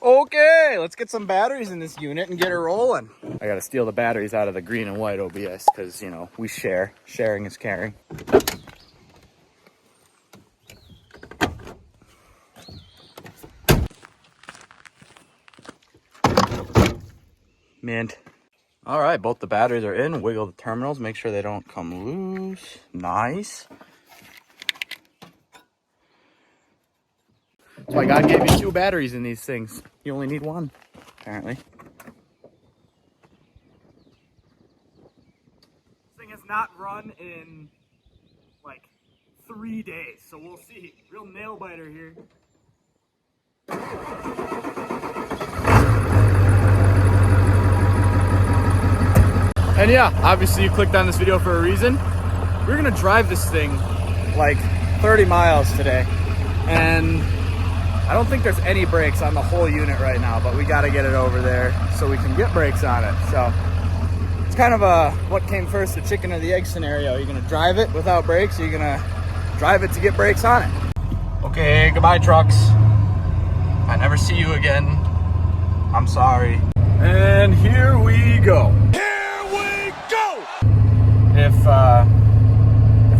Okay, let's get some batteries in this unit and get her rolling. I gotta steal the batteries out of the green and white OBS because, you know, we share. Sharing is caring. Mint. All right, both the batteries are in. Wiggle the terminals, make sure they don't come loose. Nice. That's why God gave you 2 batteries in these things. You only need 1, apparently. This thing has not run in like 3 days, so we'll see. Real nail biter here. And yeah, obviously you clicked on this video for a reason. We're gonna drive this thing like 30 miles today. And I don't think there's any brakes on the whole unit right now, but we gotta get it over there so we can get brakes on it. So it's kind of a what came first, the chicken or the egg scenario. You're gonna drive it without brakes, or you're gonna drive it to get brakes on it. Okay, goodbye trucks. I never see you again. I'm sorry. And here we go. If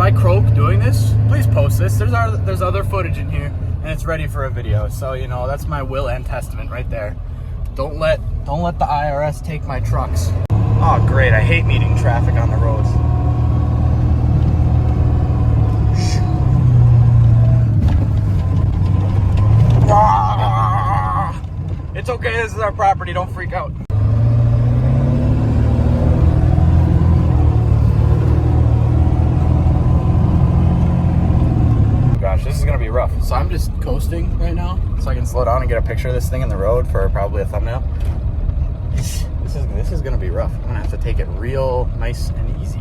I croak doing this, please post this. There's other footage in here, and it's ready for a video. So, you know, that's my will and testament right there. Don't let the IRS take my trucks. Oh, great! I hate meeting traffic on the roads. It's okay. This is our property. Don't freak out. This is gonna be rough. So I'm just coasting right now so I can slow down and get a picture of this thing in the road for probably a thumbnail. This is gonna be rough. I'm gonna have to take it real nice and easy.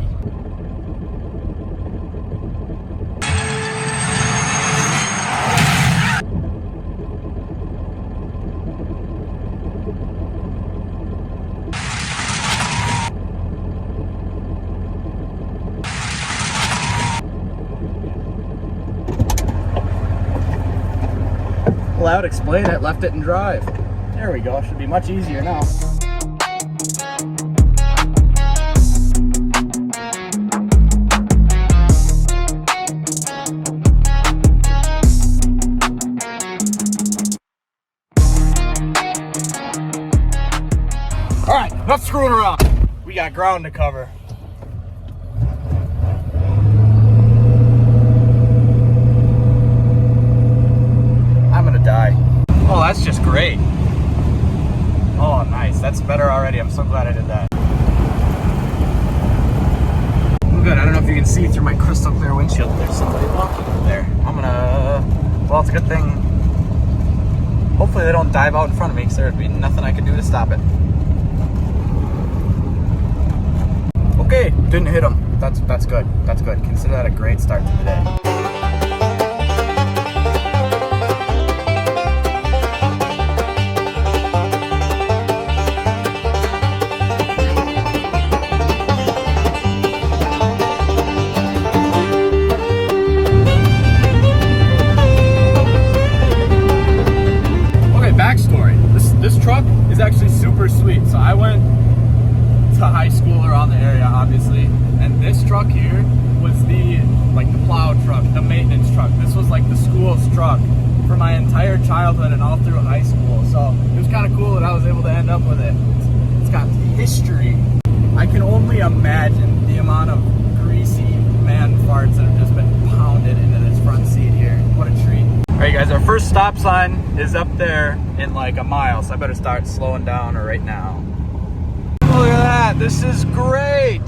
Loud, explain it, left it and drive. There we go, should be much easier now. All right, enough screwing around. We got ground to cover. Die. Oh, that's just great. Oh, nice. That's better already. I'm so glad I did that. Oh, good. I don't know if you can see through my crystal clear windshield. There's somebody walking up there. Well, it's a good thing. Hopefully they don't dive out in front of me because there'd be nothing I could do to stop it. Okay, didn't hit him. That's good. That's good. Consider that a great start to the day. This truck is actually super sweet. So I went to high school around the area, obviously, and this truck here was the plow truck, the maintenance truck. This was like the school's truck for my entire childhood and all through high school. So it was kind of cool that I was able to end up with it. It's got history. I can only imagine the amount of greasy man farts that have just been pounded into this front seat here. What a treat. All right, guys, our first stop sign is up there in like a mile, so I better start slowing down right now. Look at that, this is great.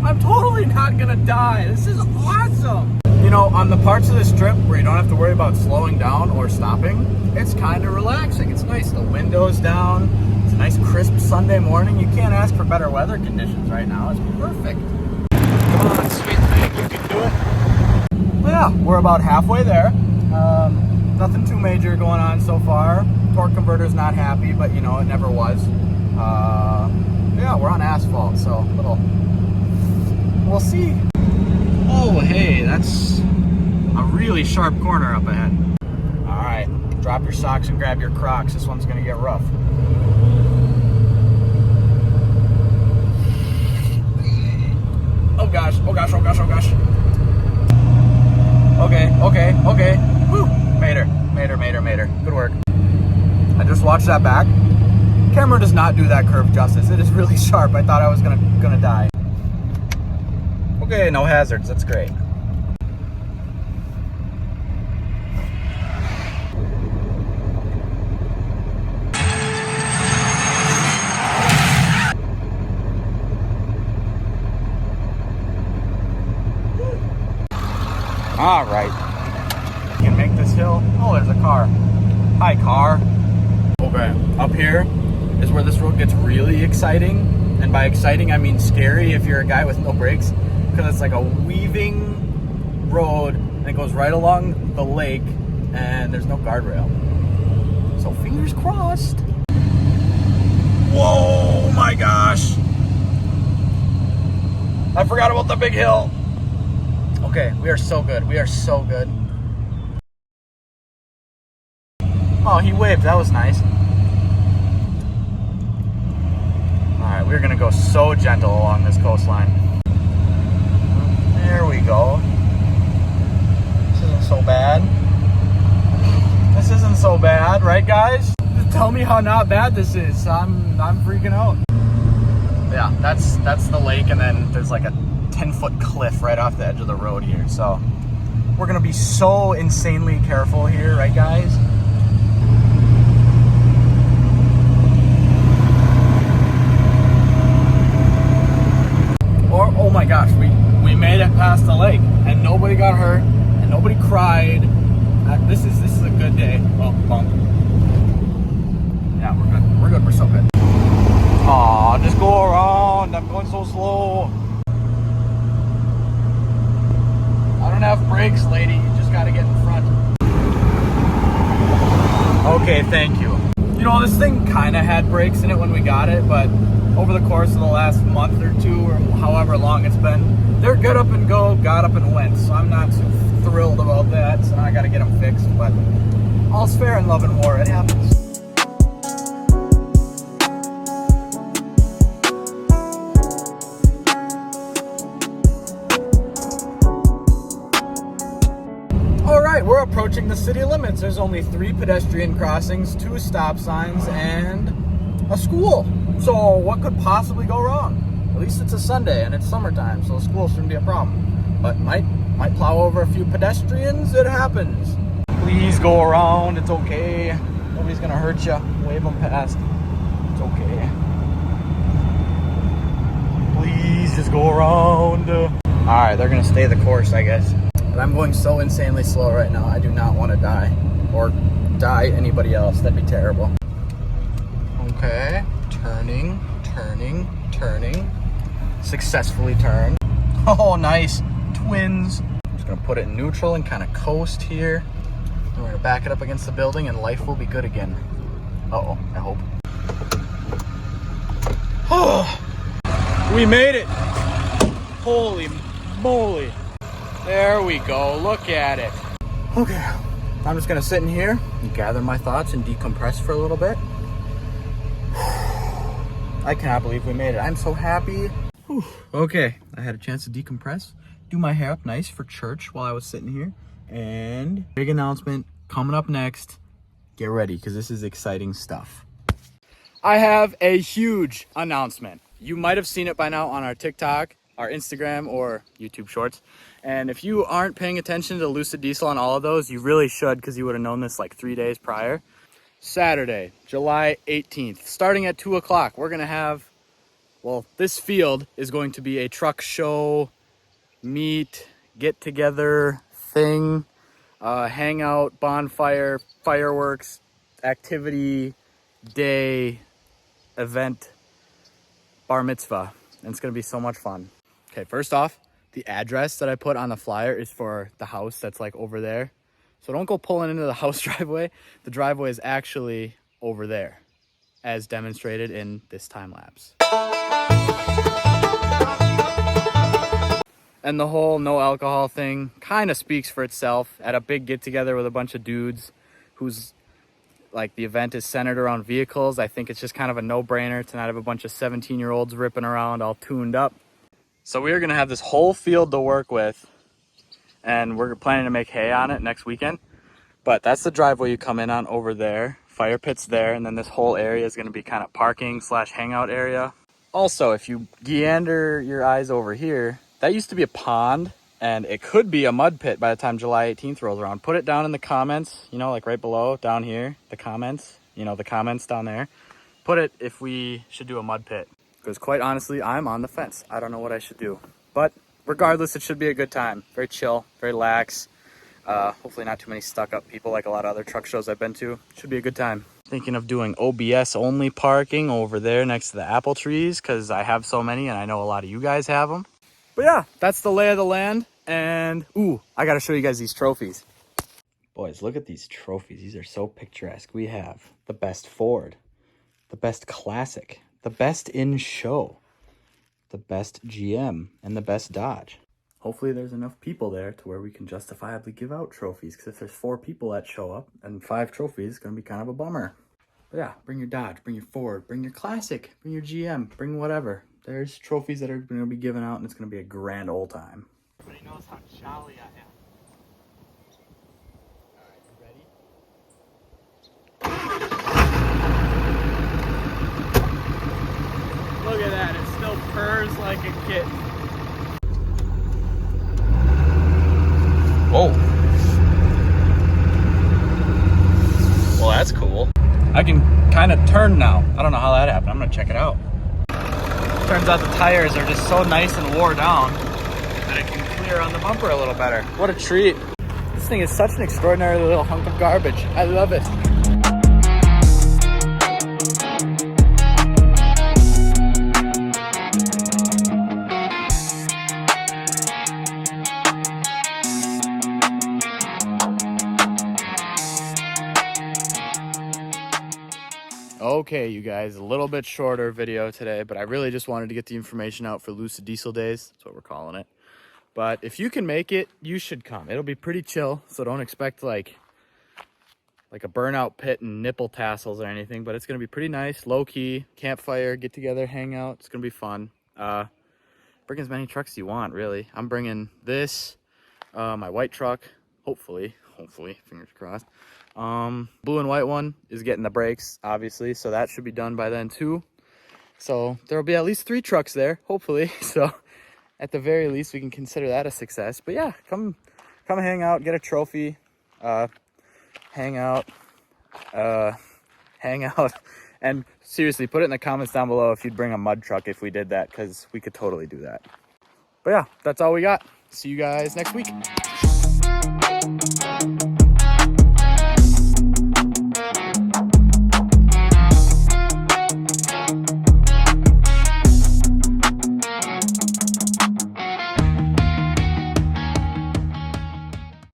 I'm totally not gonna die. This is awesome. You know, on the parts of this trip where you don't have to worry about slowing down or stopping, it's kind of relaxing. It's nice, the window's down. It's a nice crisp Sunday morning. You can't ask for better weather conditions right now. It's perfect. Come on, sweet thing, you can do it. Well, yeah, we're about halfway there. Nothing too major going on so far. Torque converter's not happy, but you know, it never was. Yeah, we're on asphalt, so we'll see. Oh, hey, that's a really sharp corner up ahead. All right, Drop your socks and grab your Crocs. This one's gonna get rough. Oh gosh, oh gosh, oh gosh, oh gosh. Okay. Woo! Made her. Good work. I just watched that back. Camera does not do that curve justice. It is really sharp. I thought I was gonna die. Okay, no hazards. That's great. All right. You can make this hill. Oh, there's a car. Hi, car. Okay, up here is where this road gets really exciting. And by exciting, I mean scary if you're a guy with no brakes. Because it's like a weaving road and it goes right along the lake and there's no guardrail. So fingers crossed. Whoa, my gosh. I forgot about the big hill. Okay, we are so good. We are so good. Oh, he waved. That was nice. Alright, we're gonna go so gentle along this coastline. There we go. This isn't so bad. This isn't so bad, right guys? Tell me how not bad this is. I'm freaking out. Yeah, that's the lake, and then there's like a 10-foot cliff right off the edge of the road here. So we're gonna be so insanely careful here, right guys? Oh my gosh, we made it past the lake and nobody got hurt and nobody cried. This is a good day. Oh, bump. Yeah, we're good. We're good. We're so good. Aw, just go around. I'm going so slow. I don't have brakes, lady. You just gotta get in front. Okay, thank you. You know, this thing kind of had brakes in it when we got it, but over the course of the last month or two, or however long it's been, they're good up and go, got up and went. So I'm not too thrilled about that. So now I gotta get them fixed, but all's fair in love and war. It happens. We're approaching the city limits. There's only 3 pedestrian crossings, 2 stop signs, and a school. So what could possibly go wrong? At least it's a Sunday and it's summertime, so school shouldn't be a problem. But might plow over a few pedestrians. It happens. Please go around. It's okay. Nobody's gonna hurt you. Wave them past. It's okay. Please just go around. All right, they're gonna stay the course, I guess. But I'm going so insanely slow right now. I do not want to die or die anybody else. That'd be terrible. Okay, turning. Successfully turned. Oh, nice. Twins. I'm just gonna put it in neutral and kind of coast here. And we're gonna back it up against the building and life will be good again. Uh-oh, I hope. Oh, we made it. Holy moly. There we go. Look at it. Okay, I'm just gonna sit in here and gather my thoughts and decompress for a little bit. I cannot believe we made it. I'm so happy. Whew. Okay, I had a chance to decompress, do my hair up nice for church while I was sitting here. And big announcement coming up next. Get ready, because this is exciting stuff. I have a huge announcement. You might have seen it by now on our TikTok, our Instagram, or YouTube Shorts. And if you aren't paying attention to Lucid Diesel on all of those, you really should, because you would have known this like 3 days prior. Saturday, July 18th, starting at 2 o'clock, we're going to have, well, this field is going to be a truck show, meet, get together thing, hangout, bonfire, fireworks, activity, day, event, bar mitzvah. And it's going to be so much fun. Okay, first off, the address that I put on the flyer is for the house that's like over there. So don't go pulling into the house driveway. The driveway is actually over there, as demonstrated in this time lapse. And the whole no alcohol thing kind of speaks for itself at a big get together with a bunch of dudes whose like the event is centered around vehicles, I think it's just kind of a no-brainer to not have a bunch of 17-year-olds ripping around all tuned up. So we are gonna have this whole field to work with, and we're planning to make hay on it next weekend. But that's the driveway you come in on over there. Fire pit's there, and then this whole area is gonna be kind of parking / hangout area. Also, if you gander your eyes over here, that used to be a pond, and it could be a mud pit by the time July 18th rolls around. Put it down in the comments, you know, like right below, down here, the comments, you know, the comments down there. Put it if we should do a mud pit. Because quite honestly, I'm on the fence. I don't know what I should do. But regardless, it should be a good time. Very chill, very lax. Hopefully not too many stuck up people like a lot of other truck shows I've been to. Should be a good time. Thinking of doing OBS only parking over there next to the apple trees because I have so many and I know a lot of you guys have them. But yeah, that's the lay of the land. And ooh, I gotta show you guys these trophies. Boys, look at these trophies. These are so picturesque. We have the best Ford, the best Classic, the best in show, the best GM, and the best Dodge. Hopefully there's enough people there to where we can justifiably give out trophies, because if there's 4 people that show up and 5 trophies, it's going to be kind of a bummer. But yeah, bring your Dodge, bring your Ford, bring your Classic, bring your GM, bring whatever. There's trophies that are going to be given out, and it's going to be a grand old time. Everybody knows how jolly I am. All right, you ready? Look at that, it still purrs like a kitten. Whoa. Well, that's cool. I can kind of turn now. I don't know how that happened. I'm gonna check it out. Turns out the tires are just so nice and wore down that it can clear on the bumper a little better. What a treat. This thing is such an extraordinary little hunk of garbage. I love it. Okay, you guys, a little bit shorter video today, but I really just wanted to get the information out for Lucid Diesel Days. That's what we're calling it. But if you can make it, you should come. It'll be pretty chill, so don't expect like a burnout pit and nipple tassels or anything, but it's going to be pretty nice, low-key, campfire, get together, hang out. It's going to be fun. Bring as many trucks as you want, really. I'm bringing this, my white truck, hopefully, fingers crossed. Blue and white one is getting the brakes, obviously, so that should be done by then too. So there will be at least 3 trucks there, hopefully. So at the very least, we can consider that a success. But yeah, come hang out, get a trophy, hang out, and seriously, put it in the comments down below if you'd bring a mud truck if we did that, because we could totally do that. But yeah, that's all we got. See you guys next week.